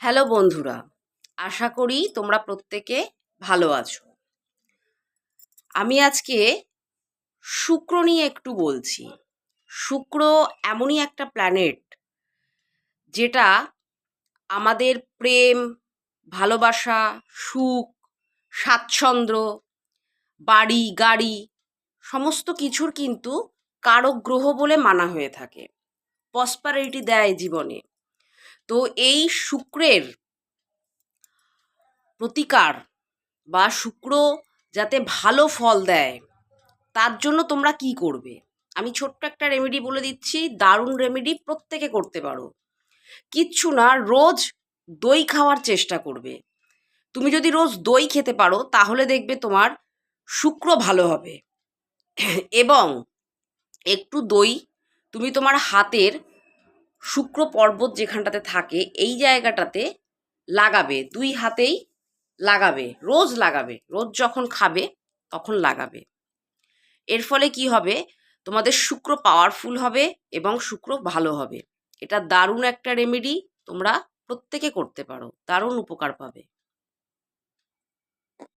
Hello বন্ধুরা, আশা করি তোমরা প্রত্যেকে ভালো আছো। আমি আজকে শুক্র নিয়ে একটু বলছি। শুক্র এমনই একটা প্ল্যানেট যেটা আমাদের প্রেম, ভালোবাসা, সুখ, স্বাচ্ছন্দ্য, বাড়ি গাড়ি সমস্ত কিছুর কিন্তু কারক গ্রহ বলে মানা হয়ে থাকে। প্রসপারিটি দেয় জীবনে। তো এই শুক্রের প্রতিকার বা শুক্র যাতে ভালো ফল দেয় তার জন্য তোমরা কি করবে? আমি ছোট্ট একটা রেমেডি বলে দিচ্ছি, দারুণ রেমেডি, প্রত্যেকে করতে পারো। কিচ্ছু না, রোজ দই খাওয়ার চেষ্টা করবে। তুমি যদি রোজ দই খেতে পারো তাহলে দেখবে তোমার শুক্র ভালো হবে। এবং একটু দই তুমি তোমার হাতের শুক্র পর্বত যেখানটাতে থাকে এই জায়গাটাতে লাগাবে, দুই হাতেই লাগাবে, রোজ যখন খাবে তখন লাগাবে। এর ফলে কি হবে, তোমাদের শুক্র পাওয়ারফুল হবে এবং শুক্র ভালো হবে। এটা দারুণ একটা রেমেডি, তোমরা প্রত্যেকে করতে পারো, দারুণ উপকার পাবে।